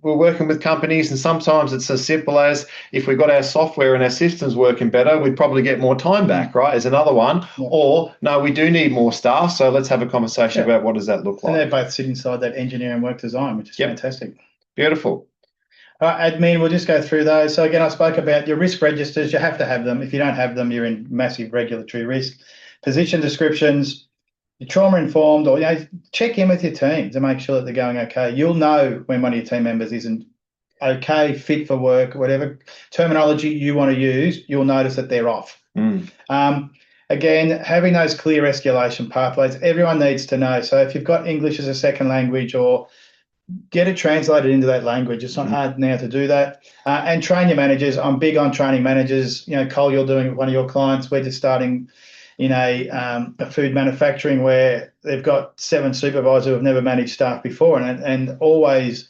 we're working with companies and sometimes it's as simple as if we've got our software and our systems working better, we'd probably get more time back, right? Is another one. Yeah. Or, no, we do need more staff. So let's have a conversation about what does that look like. And they both sit inside that engineering work design, which is fantastic. Beautiful. Admin, we'll just go through those. So again, I spoke about your risk registers. You have to have them. If you don't have them, you're in massive regulatory risk. Position descriptions. You're trauma informed, or check in with your team to make sure that they're going okay. You'll know when one of your team members isn't okay, fit for work, whatever terminology you want to use. You'll notice that they're off. Again, having those clear escalation pathways. Everyone needs to know. So if you've got English as a second language, or get it translated into that language. It's not hard now to do that. And train your managers. I'm big on training managers. Cole, you're doing it with one of your clients. We're just starting in a food manufacturing where they've got 7 supervisors who have never managed staff before and always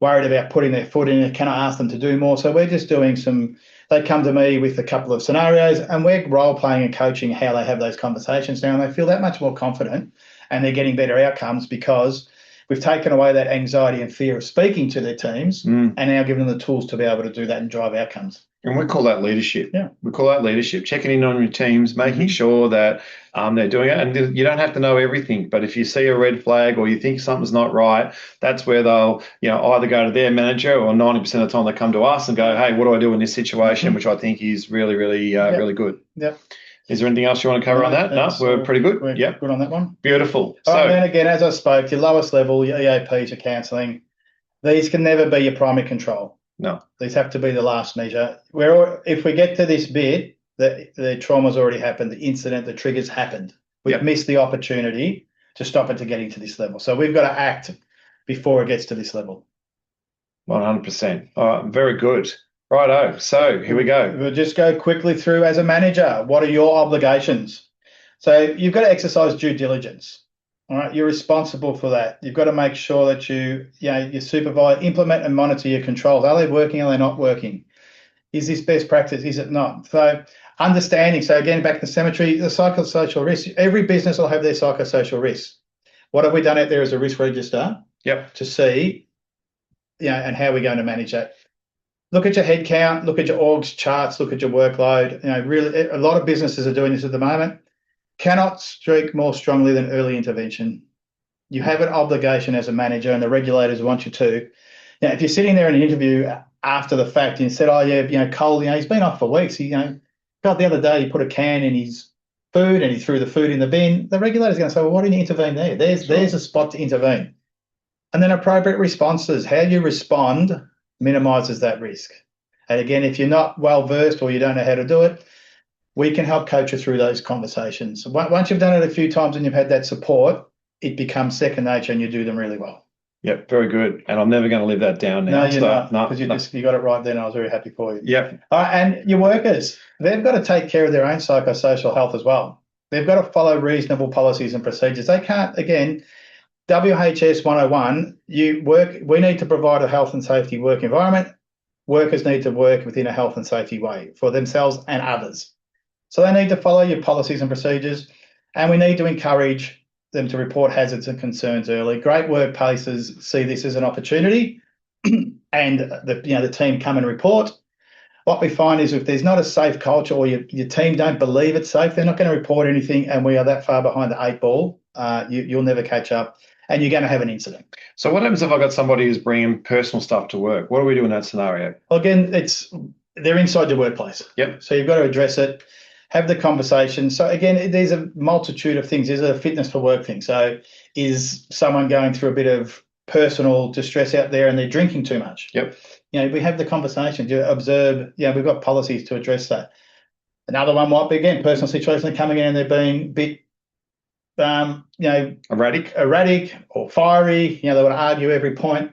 worried about putting their foot in it. Can I ask them to do more? So we're just doing they come to me with a couple of scenarios and we're role-playing and coaching how they have those conversations now, and they feel that much more confident and they're getting better outcomes because we've taken away that anxiety and fear of speaking to their teams and now giving them the tools to be able to do that and drive outcomes. And we call that leadership. Yeah. We call that leadership, checking in on your teams, making sure that they're doing it. And you don't have to know everything, but if you see a red flag or you think something's not right, that's where they'll either go to their manager or 90% of the time they come to us and go, hey, what do I do in this situation, which I think is really, really, really good. Yep. Is there anything else you want to cover on that? No, we're pretty good. We're good on that one. Beautiful. So then again, as I spoke, your lowest level, your EAPs, your counselling, these can never be your primary control. No. These have to be the last measure. If we get to this bit, the trauma's already happened, the incident, the trigger's happened. We've missed the opportunity to stop it to getting to this level. So we've got to act before it gets to this level. 100%. All right, very good. Righto. So here we go. We'll just go quickly through as a manager. What are your obligations? So you've got to exercise due diligence. All right, you're responsible for that. You've got to make sure that you supervise, implement, and monitor your controls. Are they working? Are they not working? Is this best practice? Is it not? So understanding. So again, back to cemetery, the psychosocial risk. Every business will have their psychosocial risks. What have we done out there as a risk register? Yep. To see, and how we're going to manage that. Look at your head count, look at your orgs charts, look at your workload. Really, a lot of businesses are doing this at the moment. Cannot speak more strongly than early intervention. You have an obligation as a manager, and the regulators want you to. Now, if you're sitting there in an interview after the fact and said, "Oh yeah, Cole, he's been off for weeks. God, the other day he put a can in his food and he threw the food in the bin." The regulator's going to say, "Well, why didn't you intervene there? There's a spot to intervene." And then appropriate responses. How you respond minimises that risk. And again, if you're not well versed or you don't know how to do it, we can help coach you through those conversations. Once you've done it a few times and you've had that support, it becomes second nature and you do them really well. Yep, very good. And I'm never going to live that down now. No, you're not, because you got it right then. I was very happy for you. Yep. And your workers, they've got to take care of their own psychosocial health as well. They've got to follow reasonable policies and procedures. They can't, again, WHS 101, we need to provide a health and safety work environment. Workers need to work within a health and safety way for themselves and others. So they need to follow your policies and procedures, and we need to encourage them to report hazards and concerns early. Great workplaces see this as an opportunity, and the team come and report. What we find is if there's not a safe culture or your team don't believe it's safe, they're not going to report anything, and we are that far behind the 8 ball. You'll never catch up, and you're going to have an incident. So what happens if I've got somebody who's bringing personal stuff to work? What do we do in that scenario? Well, again, they're inside your workplace. Yep. So you've got to address it, have the conversation. So again, there's a multitude of things. There's a fitness for work thing. So is someone going through a bit of personal distress out there and they're drinking too much? Yep. We have the conversation to observe. We've got policies to address that. Another one might be, again, personal situation. They're coming in and they're being a bit erratic or fiery. They want to argue every point.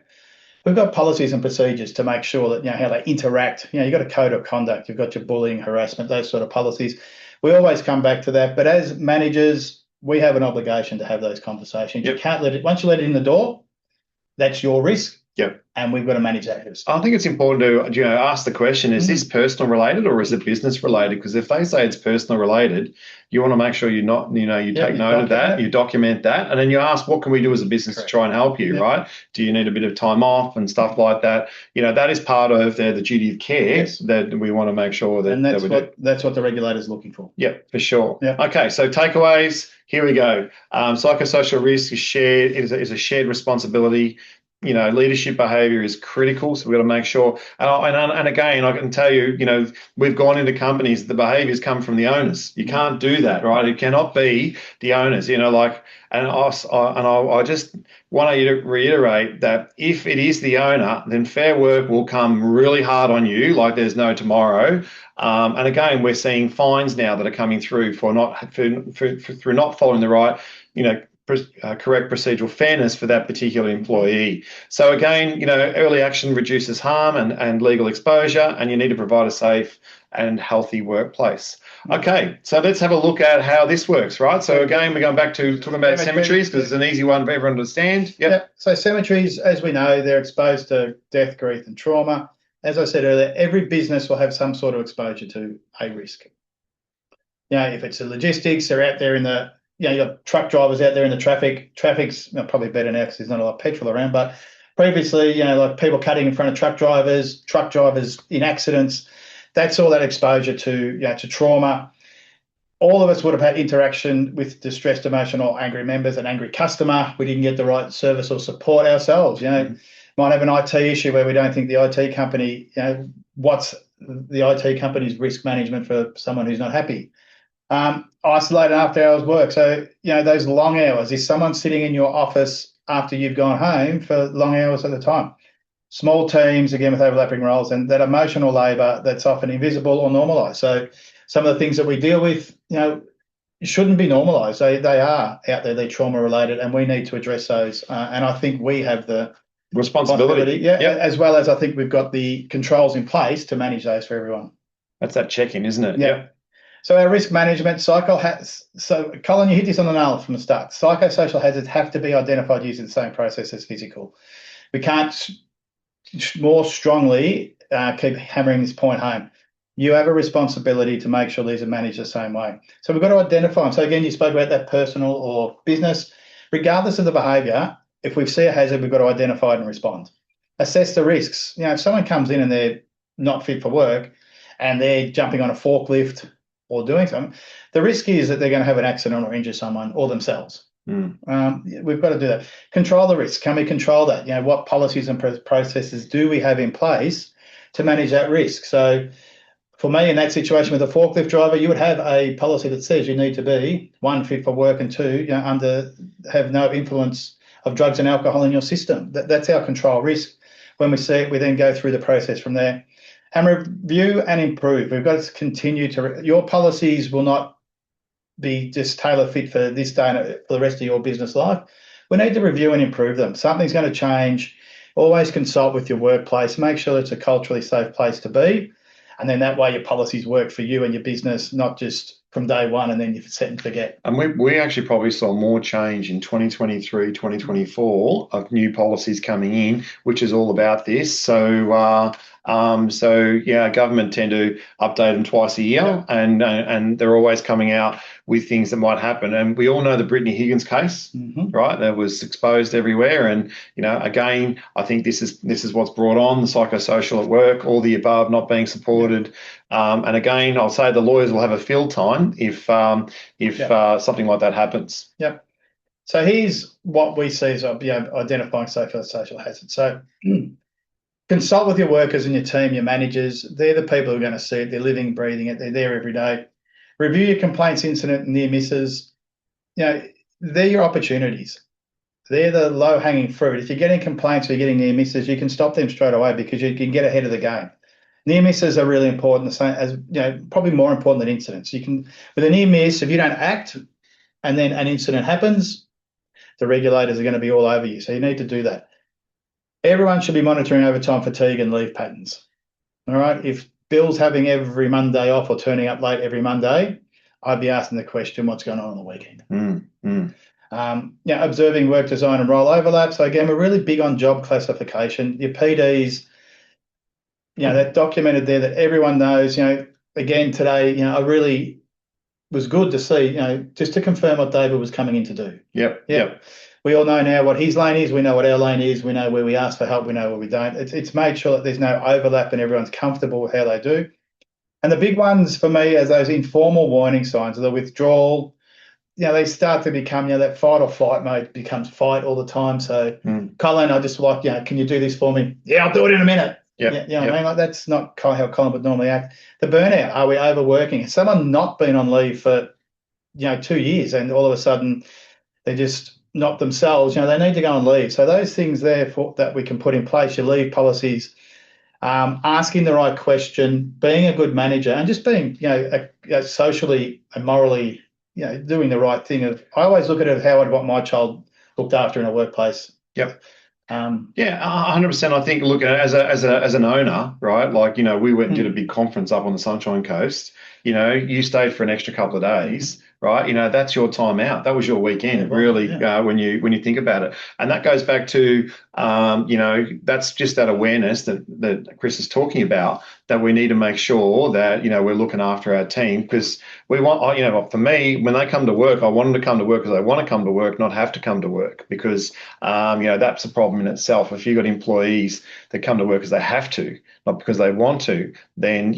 We've got policies and procedures to make sure that how they interact. You've got a code of conduct. You've got your bullying, harassment, those sort of policies. We always come back to that. But as managers, we have an obligation to have those conversations. Yep. You can't let it. Once you let it in the door, that's your risk. Yep. And we've got to manage that. I think it's important to ask the question, is this personal related or is it business related? Because if they say it's personal related, you want to make sure you take note of that, you document that, and then you ask, what can we do as a business to try and help you, right? Do you need a bit of time off and stuff like that? That is part of the duty of care that we want to make sure that, that's what the regulator's looking for. Yep, for sure. Yep. Okay, so takeaways, here we go. Psychosocial risk is shared, is a shared responsibility. Leadership behaviour is critical, so we've got to make sure. And again, I can tell you, we've gone into companies, the behaviours come from the owners. You can't do that, right? It cannot be the owners, and I just want you to reiterate that if it is the owner, then Fair Work will come really hard on you, like there's no tomorrow. And again, we're seeing fines now that are coming through for not following the right, correct procedural fairness for that particular employee. So again, early action reduces harm and legal exposure, and you need to provide a safe and healthy workplace. Okay, so let's have a look at how this works, right? So again, we're going back to talking about cemeteries because it's an easy one for everyone to understand. Yep. So cemeteries, as we know, they're exposed to death, grief and trauma. As I said earlier, every business will have some sort of exposure to a risk. If it's the logistics, they're out there in the you've got truck drivers out there in the traffic. Traffic's probably better now because there's not a lot of petrol around. But previously, like people cutting in front of truck drivers in accidents. That's all that exposure to trauma. All of us would have had interaction with distressed, emotional, angry members, an angry customer. We didn't get the right service or support ourselves. Might have an IT issue where we don't think the IT company, what's the IT company's risk management for someone who's not happy. Isolated after hours work. So, those long hours, is someone sitting in your office after you've gone home for long hours at a time? Small teams, again, with overlapping roles, and that emotional labour that's often invisible or normalised. So some of the things that we deal with, shouldn't be normalised. They are out there, they're trauma related, and we need to address those. And I think we have the responsibility. Yeah, as well as I think we've got the controls in place to manage those for everyone. That's that check-in, isn't it? Yeah. So our risk management, so Colin, you hit this on the nail from the start. Psychosocial hazards have to be identified using the same process as physical. We can't more strongly keep hammering this point home. You have a responsibility to make sure these are managed the same way. So we've got to identify them. So again, you spoke about that personal or business. Regardless of the behaviour, if we see a hazard, we've got to identify it and respond. Assess the risks. If someone comes in and they're not fit for work and they're jumping on a forklift or doing something, the risk is that they're going to have an accident or injure someone or themselves. We've got to do that. Control the risk. Can we control that? What policies and processes do we have in place to manage that risk? So for me, in that situation with a forklift driver, you would have a policy that says you need to be, 1, fit for work, and 2, have no influence of drugs and alcohol in your system. That's our control risk. When we see it, we then go through the process from there. And review and improve. We've got to continue your policies will not be just tailor fit for this day and for the rest of your business life. We need to review and improve them. Something's going to change. Always consult with your workplace. Make sure it's a culturally safe place to be. And then that way your policies work for you and your business, not just from day one and then you set and forget. And we actually probably saw more change in 2023, 2024 of new policies coming in, which is all about this. So government tend to update them twice a year, and they're always coming out with things that might happen. And we all know the Brittany Higgins case, right? That was exposed everywhere. And again, I think this is what's brought on the psychosocial at work, all the above not being supported. And again, I'll say the lawyers will have a field time if something like that happens. Yep. So here's what we see as identifying psychosocial hazards. So consult with your workers and your team, your managers. They're the people who are going to see it. They're living, breathing it. They're there every day. Review your complaints, incident, and near misses. They're your opportunities. They're the low-hanging fruit. If you're getting complaints or you're getting near misses, you can stop them straight away because you can get ahead of the game. Near misses are really important, the same as probably more important than incidents. You can, with a near miss, if you don't act and then an incident happens, the regulators are going to be all over you. So you need to do that. Everyone should be monitoring overtime fatigue and leave patterns. All right. If Bill's having every Monday off or turning up late every Monday, I'd be asking the question, what's going on the weekend? Observing work design and role overlap. So again, we're really big on job classification. Your PDs, that documented there that everyone knows. Again today, I really was good to see. Just to confirm what David was coming in to do. Yep. We all know now what his lane is. We know what our lane is. We know where we ask for help. We know where we don't. It's made sure that there's no overlap and everyone's comfortable with how they do. And the big ones for me are those informal warning signs, the withdrawal. They start to become, that fight or flight mode becomes fight all the time. So, Colin, I just like, can you do this for me? Yeah, I'll do it in a minute. I mean, like that's not how Colin would normally act. The burnout, are we overworking? Has someone not been on leave for, 2 years and all of a sudden they just not themselves, they need to go on leave. So those things there that we can put in place, your leave policies, asking the right question, being a good manager and just being, socially and morally, doing the right thing. I always look at it how I'd want my child looked after in a workplace. Yep. 100%. I think, look, as an owner, right? Like, we went and did a big conference up on the Sunshine Coast. You stayed for an extra couple of days, right? That's your time out. That was your weekend, really, when you think about it. And that goes back to, that's just that awareness that Chris is talking about, that we need to make sure that, we're looking after our team, because we want, for me, when they come to work, I want them to come to work because they want to come to work, not have to come to work, because, that's a problem in itself. If you've got employees that come to work because they have to, not because they want to, then,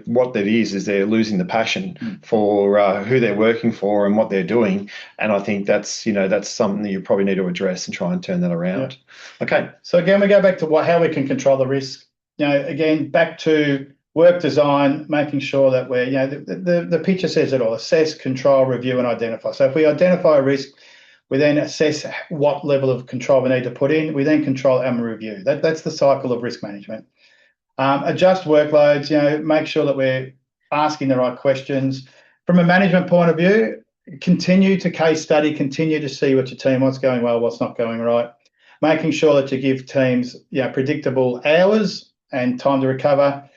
what that is they're losing the passion for who they're working for and what they're doing. And I think that's, that's something that you probably need to address and try and turn that around. Yeah. Okay. So again, we go back to how we can control the risk. Again, back to work design, making sure that we're, the picture says it all: assess, control, review, and identify. So if we identify a risk, we then assess what level of control we need to put in. We then control and review. That's the cycle of risk management. Adjust workloads, make sure that we're asking the right questions. From a management point of view, continue to case study, continue to see what your team, what's going well, what's not going right. making sure that you give teams predictable hours and time to recover.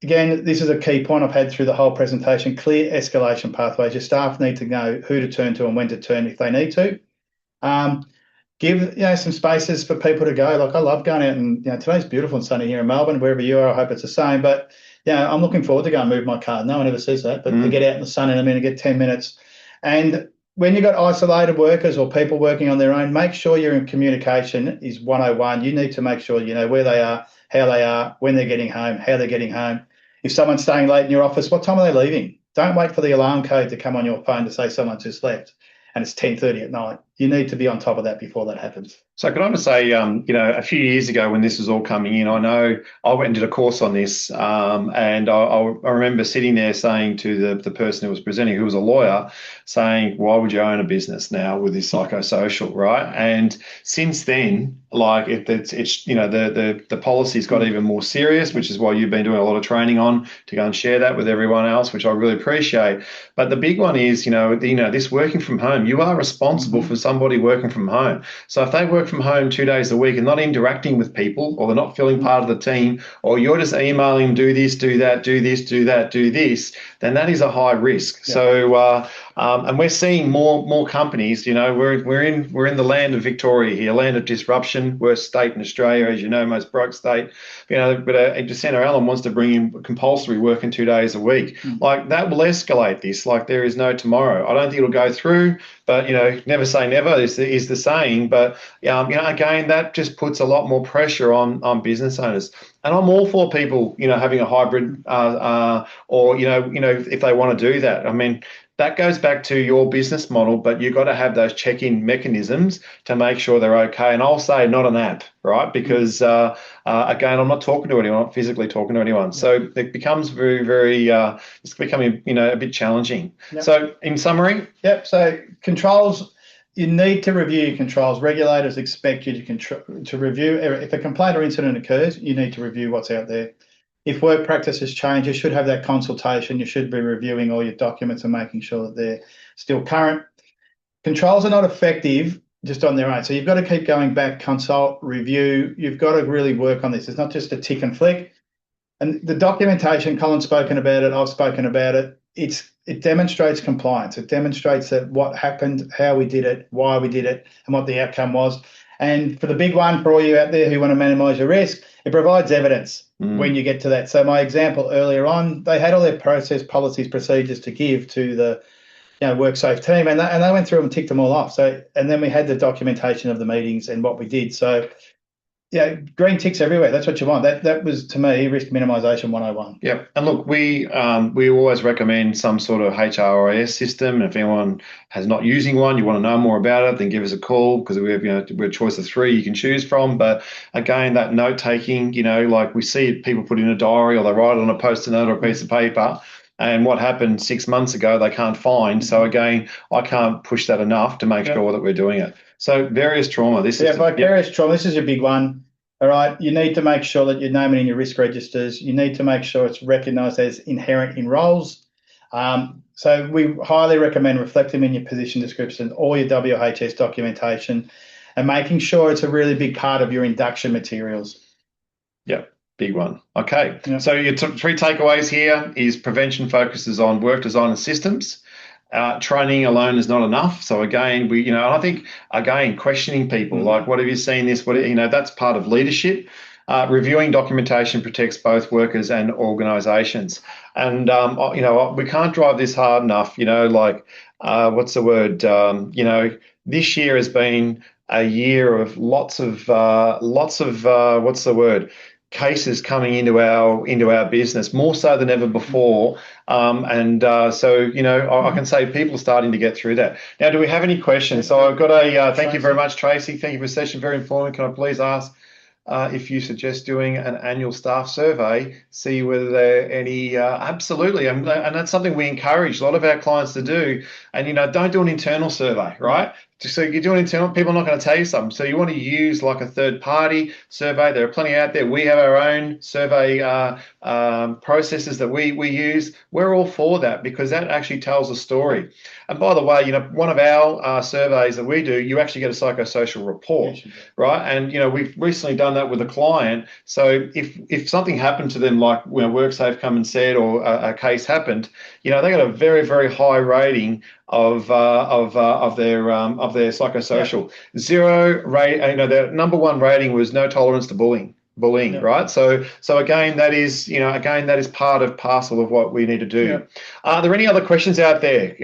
Again, this is a key point I've had through the whole presentation: clear escalation pathways. Your staff need to know who to turn to and when to turn if they need to. Give some spaces for people to go. Like, I love going out, and today's beautiful and sunny here in Melbourne. Wherever you are, I hope it's the same. But I'm looking forward to go and move my car. No one ever says that, but to get out in the sun in a minute, get 10 minutes. And when you've got isolated workers or people working on their own, make sure your communication is 101. You need to make sure you know where they are, how they are, when they're getting home, how they're getting home. If someone's staying late in your office, what time are they leaving? Don't wait for the alarm code to come on your phone to say someone just left and it's 10:30 at night. You need to be on top of that before that happens. So can I just say, a few years ago when this was all coming in, I know I went and did a course on this, and I remember sitting there saying to the person who was presenting, who was a lawyer, saying, why would you own a business now with this psychosocial, right? And since then, like it's the policy's got even more serious, which is why you've been doing a lot of training on to go and share that with everyone else, which I really appreciate. But the big one is, this working from home, you are responsible for somebody working from home. So if they work from home 2 days a week and not interacting with people, or they're not feeling part of the team, or you're just emailing them, do this, do that, do this, do that, do this, then that is a high risk. Yeah. So and we're seeing more companies. We're in the land of Victoria here, land of disruption, worst state in Australia, as you know, most broke state. But Jacinta Allen wants to bring in compulsory working 2 days a week. Like, that will escalate this. Like, there is no tomorrow. I don't think it'll go through, but never say never is the saying. But again, that just puts a lot more pressure on business owners. And I'm all for people, having a hybrid, or if they want to do that. I mean, that goes back to your business model, but you've got to have those check-in mechanisms to make sure they're okay. And I'll say not an app, right? Because again, I'm not talking to anyone, I'm not physically talking to anyone. So it becomes very, very, it's becoming, a bit challenging. Yep. So in summary? Yep. So controls, you need to review your controls. Regulators expect you to review. If a complaint or incident occurs, you need to review what's out there. If work practices change, you should have that consultation. You should be reviewing all your documents and making sure that they're still current. Controls are not effective just on their own. So you've got to keep going back, consult, review. You've got to really work on this. It's not just a tick and flick. And the documentation, Colin's spoken about it, I've spoken about it. It demonstrates compliance. It demonstrates that what happened, how we did it, why we did it, and what the outcome was. And for the big one, for all you out there who want to minimise your risk, it provides evidence when you get to that. So my example earlier on, they had all their process, policies, procedures to give to the WorkSafe team, and they went through and ticked them all off. So, and then we had the documentation of the meetings and what we did. So, green ticks everywhere. That's what you want. That was, to me, risk minimisation 101. Yeah, and look, we always recommend some sort of HRIS system. If anyone has not using one, you want to know more about it, then give us a call, because we have we're a choice of 3 you can choose from. But again, that note taking, like we see people put in a diary, or they write it on a post-it note or a piece of paper. And what happened 6 months ago, they can't find. So again, I can't push that enough to make sure that we're doing it. So various trauma. Vicarious trauma. This is a big one. All right. You need to make sure that you're naming in your risk registers. You need to make sure it's recognised as inherent in roles. So we highly recommend reflecting in your position description, all your WHS documentation, and making sure it's a really big part of your induction materials. Yeah. Big one. Okay. Yep. So your 3 takeaways here is prevention focuses on work design and systems. Training alone is not enough. So again, I think, again, questioning people, like, what have you seen this? That's part of leadership. Reviewing documentation protects both workers and organisations. And, we can't drive this hard enough, what's the word? This year has been a year of lots of what's the word? Cases coming into our business, more so than ever before. So I can say people are starting to get through that. Now, do we have any questions? So I've got thank you very much, Tracy. Thank you for the session. Very informative. Can I please ask if you suggest doing an annual staff survey, see whether there are any, absolutely. And that's something we encourage a lot of our clients to do. And, don't do an internal survey, right? So you're doing internal, people are not going to tell you something. So you want to use like a third party survey. There are plenty out there. We have our own survey processes that we use. We're all for that because that actually tells a story. And by the way, one of our surveys that we do, you actually get a psychosocial report, right? And we've recently done that with a client. So if something happened to them, like WorkSafe come and said, or a case happened, they got a very, very high rating of their psychosocial. Yeah. 0 rate. Their number one rating was no tolerance to bullying. Yeah. Right. So again, that is part of parcel of what we need to do. Yeah. Are there any other questions out there?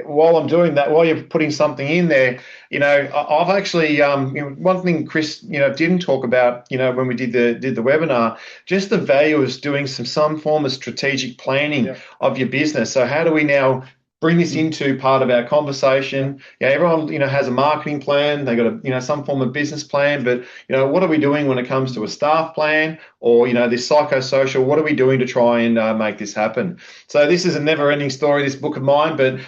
While I'm doing that, while you're putting something in there, I've actually one thing Chris didn't talk about when we did the webinar, just the value of doing some form of strategic planning of your business. So how do we now bring this into part of our conversation? Everyone has a marketing plan. They got some form of business plan, but what are we doing when it comes to a staff plan or this psychosocial? What are we doing to try and make this happen? So this is a never-ending story, this book of mine, but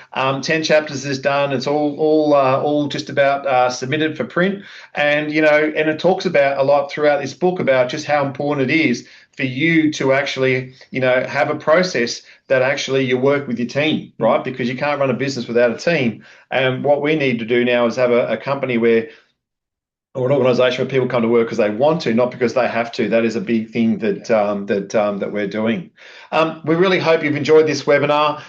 10 chapters is done. It's all just about submitted for print, and and it talks about a lot throughout this book about just how important it is for you to actually, have a process that actually you work with your team, right? Because you can't run a business without a team. And what we need to do now is have a company or an organisation where people come to work because they want to, not because they have to. That is a big thing that we're doing. We really hope you've enjoyed this webinar.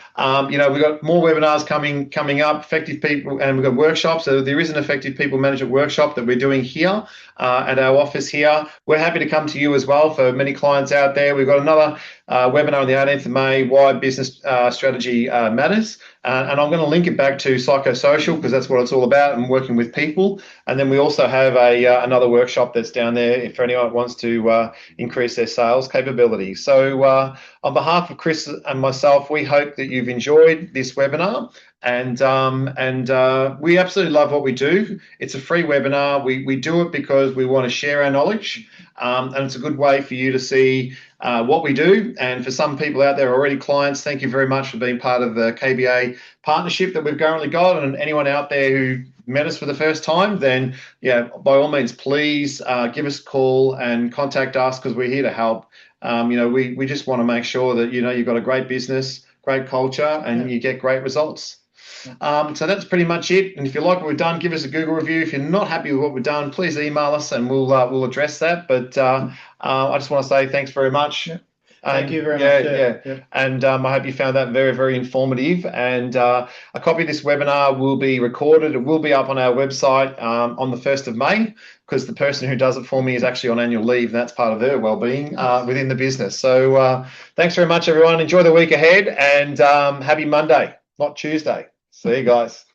We've got more webinars coming up, effective people, and we've got workshops. So there is an effective people management workshop that we're doing here at our office here. We're happy to come to you as well for many clients out there. We've got another webinar on the 18th of May, Why Business Strategy Matters. And I'm going to link it back to psychosocial because that's what it's all about and working with people. And then we also have another workshop that's down there if anyone wants to increase their sales capability. So on behalf of Chris and myself, we hope that you've enjoyed this webinar. And we absolutely love what we do. It's a free webinar. We do it because we want to share our knowledge, and it's a good way for you to see what we do. And for some people out there already clients, thank you very much for being part of the KBA partnership that we've currently got. And anyone out there who met us for the first time, then by all means, please give us a call and contact us because we're here to help. We just want to make sure that you've got a great business, great culture, and you get great results. So that's pretty much it. And if you like what we've done, give us a Google review. If you're not happy with what we've done, please email us and we'll address that. But I just want to say thanks very much. Yeah. Thank you very much. Yeah. And I hope you found that very, very informative. And a copy of this webinar will be recorded. It will be up on our website on the 1st of May because the person who does it for me is actually on annual leave. And that's part of their well-being within the business. So thanks very much, everyone. Enjoy the week ahead and happy Monday, not Tuesday. See you guys.